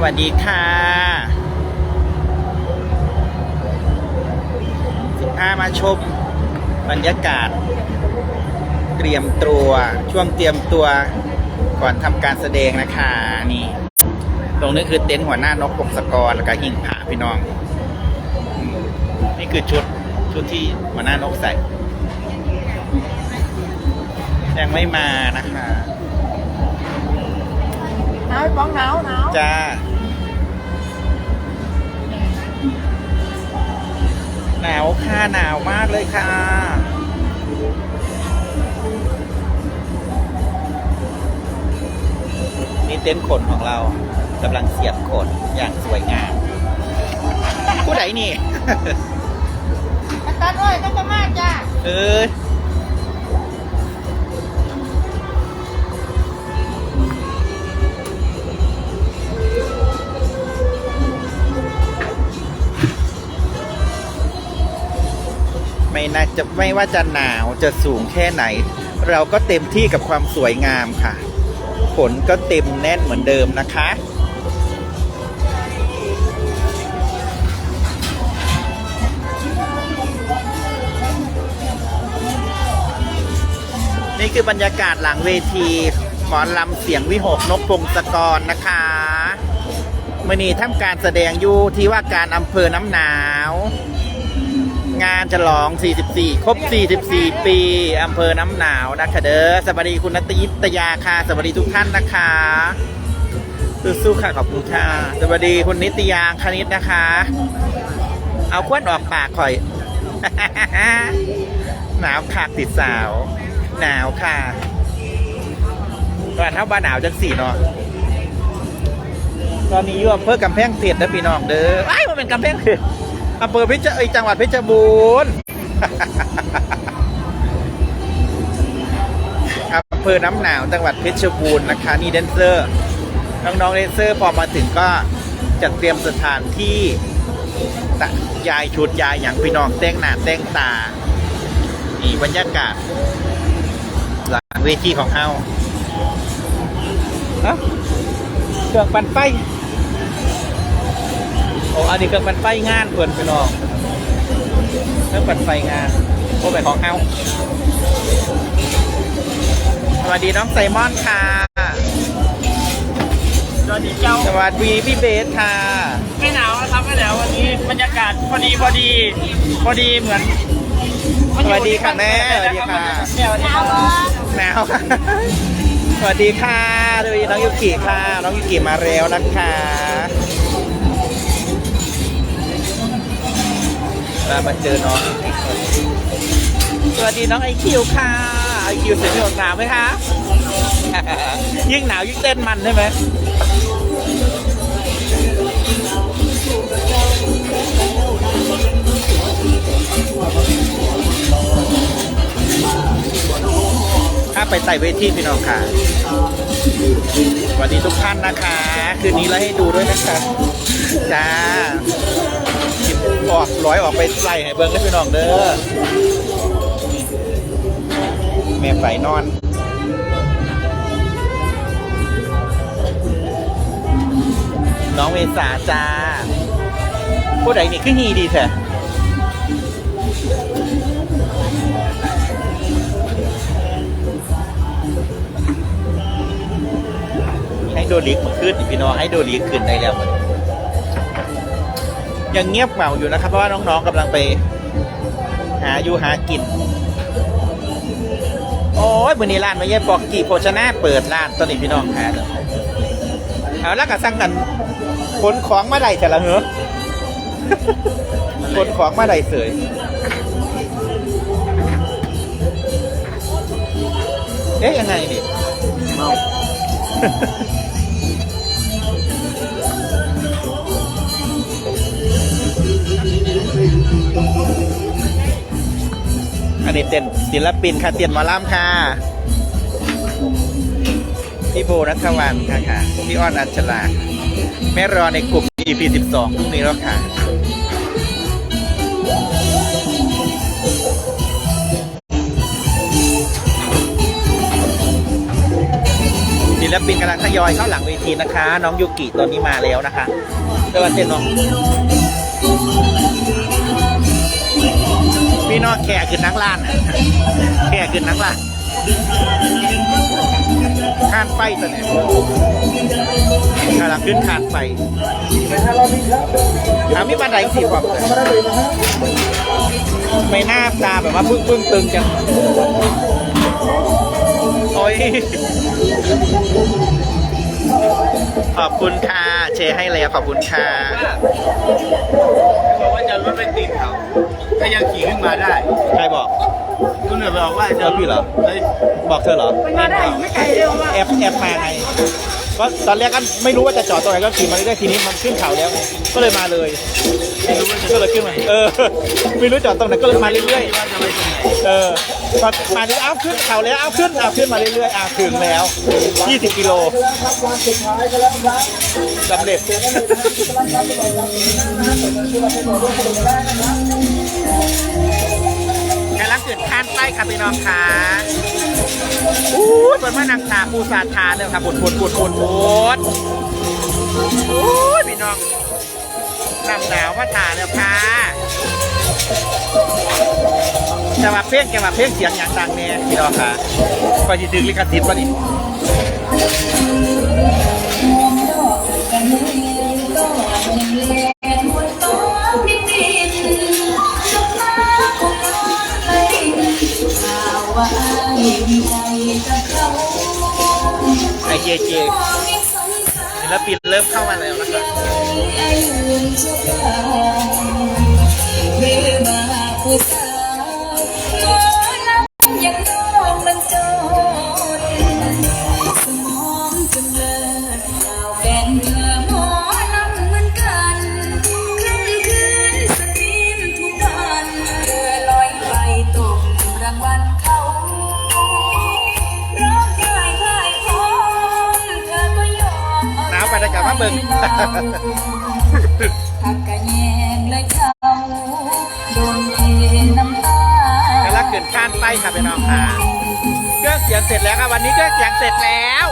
วัสดีค่ะ15มาชมบรรยากาศเตรียมตัวช่วงเตรียมตัวก่อนทำการแสดงนะคะนี่ตรงนี้คือเต็นท์หัวหน้านกพงศกรแล้วก็หิ่งผาพี่น้องนี่คือชุดที่หัวหน้านกใส่ยังไม่มานะคะหนาวป้องหนาวจ้าหนาวค่ะหนาวมากเลยค่ะนี่เต็นท์ขนของเรากำลังเสียบขนอย่างสวยงามผู้ใดนี่ ตัดอ้อยก็จะมาจ้าไม่ว่าจะหนาวจะสูงแค่ไหนเราก็เต็มที่กับความสวยงามค่ะขนก็เต็มแน่นเหมือนเดิมนะคะนี่คือบรรยากาศหลังเวทีหมอลำเสียงวิหกนกพงศกรนะคะมื้อนี้ทำการแสดงอยู่ที่ว่าการอำเภอน้ำหนาวงานฉลอง44ครบ44ปีอำเภอน้ำหนาวนะคะเด้อสวัสดีคุณนัตยิตยาค่ะสวัสดีทุกท่านนะคะสู้ๆค่ะขอบคุณค่ะสวัสดีคุณนิตยาคณิตนะคะเอาควันออกปากค่อย หนาวขากติดสาวหนาวค่ะตอนเท่าบ้านหนาวจังสี่เนาะตอนนี้อยู่อำเภอกำแพงเพชรนะพี่น้องเด้อไอ้มันเป็นกำแพงเพชรอำเภอจังหวัดเพชรบูรณ์ อำเภอน้ำหนาวจังหวัดเพชรบูรณ์นะคะนี่แดนเซอร์น้องๆแดนเซอร์พอมาถึงก็จัดเตรียมสถานที่ยายชุดยายอย่างพี่น้องแต่งหน้าแต่งตานี่บรรยากาศหลังเวทีของเฮาเครื่องปั่นไฟโอ้อันนี้เครื่องปั่นไฟงานเพื่อนพี่น้องเครื่องปั่นไฟงานโอ้ไปของเฮาสวัสดีน้องไซมอนค่ะสวัสดีเจ้าสวัสดีพี่เบสค่ะไม่หนาวนะครับไม่หนาววันนี้บรรยากาศพอดีเหมือนสวัสดีค่ะแม่สวัสดีค่ะหนาวค่ะสวัสดีค่ะสวัสดีน้องยุกิค่ะน้องยุกิมาแล้วนะคะมาเจอน้องสวัสดีน้องไอคิวค่ะไอคิวเสียงหนาวไหมคะ ยิ่งหนาวยิ่งเต้นมันใช่ไหมถ้าไปใส่เวทีพี่น้องค่ะสวัสดีทุกท่านนะคะคืนนี้แล้วให้ดูด้วยนะคะจ้าออกร้อยออกไปใส่ให้เบิ้งให้พี่น้องเด้อแม่ไฟนอนน้องเวสาจ้าผู้ใดนี่คือฮีดีแท้ให้โดลิกมาขึ้นพี่น้องให้โดลิกขึ้นได้แล้วมันยังเงียบเหงาอยู่นะครับเพราะว่าน้องๆกำลังไปหาอยู่หากินโอ้ยวันนี้ร้านมาเย่ปอกกี่โภชนาเปิดร้านตอนนี้พี่น้องหาเอาแล้วก็สั่งกันขนของมาได้แต่ละเหรอ ขนของมาได้เสยเอ๊ะยังไงนี่เมาอันนี้เต้นศิลปินค่ะเตียนหมอลำค่ะพี่โบนัทวันค่ะพี่อ้อนอัญชลาแม่รอในกลุ่ม EP 12พรุ่งนี้แล้วค่ะศิ ศิลปินกำลังทยอยเข้าหลังเวทีนะคะ น้องยูกิตอนนี้มาแล้วนะคะเดินเต้นน้องพี่น้องแขกขึ้นนักล่านแขกขึ้นนักล่านคานไฟตัวนี้กำลังขึ้นคานไฟถามมีบันไดสี่ขวบเลยไม่หน้าตาแบบว่าพึ่งตึงจังโอ้ยขอบคุณค่ะเชร์ให้แล้วขอบคุณค่ะบอกว่าจะรถไปตีนเขาถ้ายังขี่ขึ้นมาได้ ใครบอกคุณเหนือบอกว่าจะพี่เหรอบอกเธอเหรอมาได้ไม่ไกลเร็วมากแอบมาไงก็ตอนแรกก็ไม่รู้ว่าจะจอดตรงไหนก็ขี่มาเรื่อยๆทีนี้มันขึ้นเขาแล้วก็เลยมาเลยไม่รู้ว่าก็เลยขึ้นมาไม่รู้จอดตรงไหนก็เลยมาเรื่อยๆมาเรื่อยๆขึ้นเขาแล้วขึ้นมาเรื่อยๆถึงแล้ว20 กิโลสำเร็จกำลังเกิดข้านใกล้ค่ะพี่น้องค่ะอู้ยเป็นมานางสาปูสาทาเลยค่ะบดอู้ยพี่น้องน้ำหนาวมาถ่าเลยค่ะจะมาเพ่งเสียงอย่างดังเนี่ยพี่น้องค่ะคอยจะดึงลิขสิทธิ์วะนี่ไอเจศิลปินเริ่มเข้ามาแล้วนะครับไปได้กับมาเบิ่งกำลังเกิดข้านไปค่ะพี่น้องค่ะเครื่องเสียงเสร็จแล้วค่ะวันนี้เครื่องเสียงเสร็จแล้ว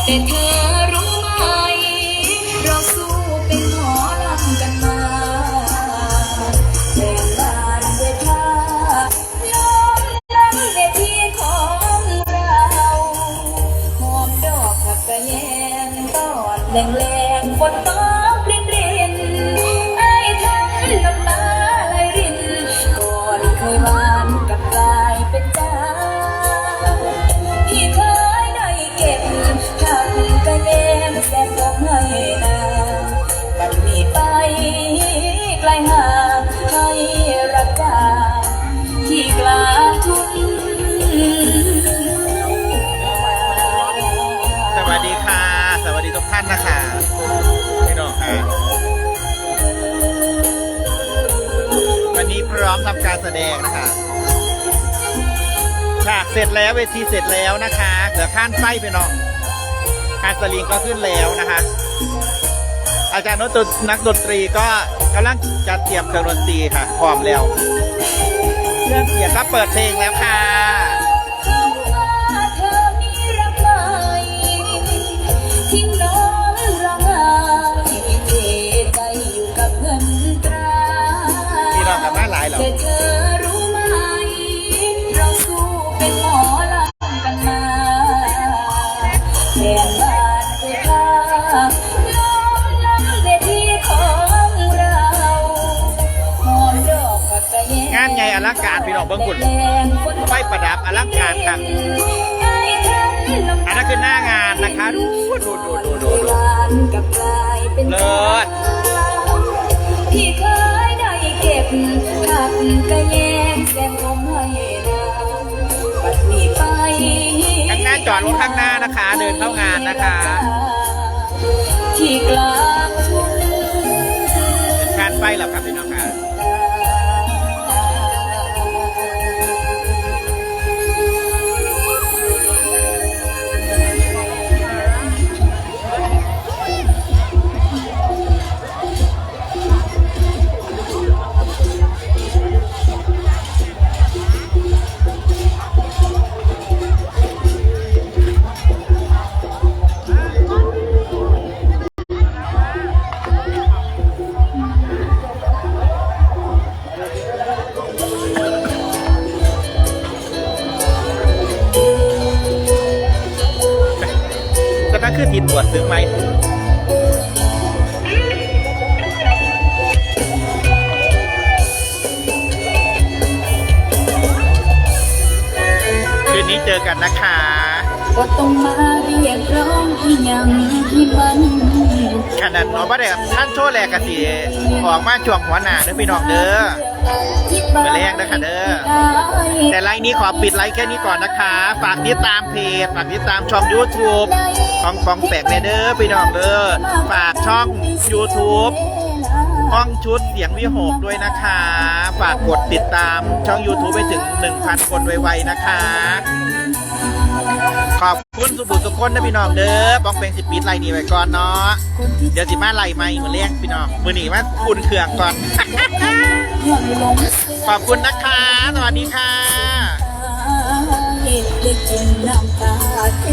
แต่เธอรู้ไหมเราสู้เป็นหมอลำกันมาแต่บ้านเวทาล้อมลำเวทีของเราหอมดอกผักกะแยงตอนแรงฝนตกรินไอ้ทั้งน้ำตาไหลรินก่อนเคยหวานกับกลายเป็นจ้าที่เคยได้เก็บผักกะแยงแสนร้องให้นาบัดนี้ไปไกลห่างให้รักจาที่กลางทุ่ง สวัสดีค่ะสวัสดีทุกท่านนะคะพี่น้องค่ะวันนี้พร้อมทำการแสดงนะคะฉากเสร็จแล้วเวทีเสร็จแล้วนะคะเหลือข้านไฟไปน้องการสลิงก็ขึ้นแล้วนะคะอาจารย์นักดนตรีก็กำลังจัดเตรียมเครื่องดนตรีค่ะพร้อมแล้วเครื่องเสียงก็เปิดเพลงแล้วค่ะพี่น้องกับแม่หลายเหรอเป็นหมอลำกันมาแทนบ้านเวทาล้อมลำเวทีของเราหอมดอกผักกะแยงงานใหญ่อลังการพี่น้องเบิ้งกุ่นไฟประดับอลังการค่ะอันนั้นคือหน้างานนะคะดูเลิศที่เคยได้เก็บผักกะแยงแสนร้องให้ข้างหน้าจอดรถข้างหน้านะคะเดินเข้างานนะคะที่กลางทุ่งการไปหรอครับพี่น้องค่ะ ตรวจซื้อไหมคืนนี้เจอกันนะคะ ก็ต้องมาเรียกร้องที่ยังที่มัน ขนาดน้องบ่ได้ท่านโชว์แรกกะสิออกมาช่วงหัวหน้าเด้อพี่น้องเด้อ มาแรงนะคะเด้อ แต่ไลน์นี้ขอปิดไลน์แค่นี้ก่อนนะคะ ฝากติดตามเพจ ฝากติดตามช่อง YouTube ของปองแปกเด้อพี่น้องเด้อ ฝากช่อง YouTube ห้องชุดเสียงวิหกด้วยนะคะ ฝากกดติดตามช่อง YouTube ไปถึง 1,000 คนไวๆนะคะ ขอบคุณสุบุสุคนนะพี่น้องเด้อปองแปงสิปิดไลน์นี้ไว้ก่อนเนาะ เดี๋ยวสิมาไล่ไม่มาเลี้ยงพี่น้องมือหนีมาอุ่นเครื่องก่อน ขอบคุณนะคะ สวัสดีค่ะ เหตุได้กินน้ำตาเท